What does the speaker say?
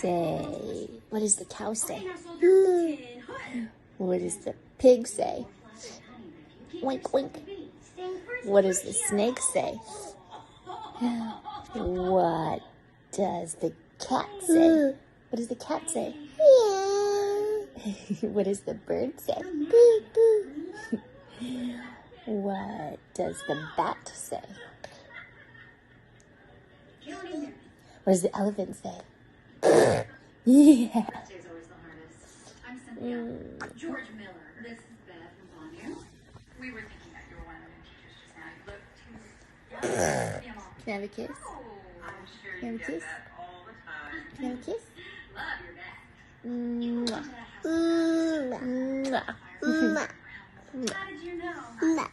say? What does the cow say? What does the pig say? Oink, oink. What does the snake say? What does the cat say? What does the cat say? What does the bird say? What does the bat say? What does the elephant say? Yeah. I'm Cynthia. George Miller. This is Beth from Bonnier. We were thinking that you were one of the teachers just now. You look too young. Can I have a kiss? I'm sure Can I have a kiss? that all the time. Can I have a kiss? Love your back. Mwah. Mwah. Mwah. How did you know?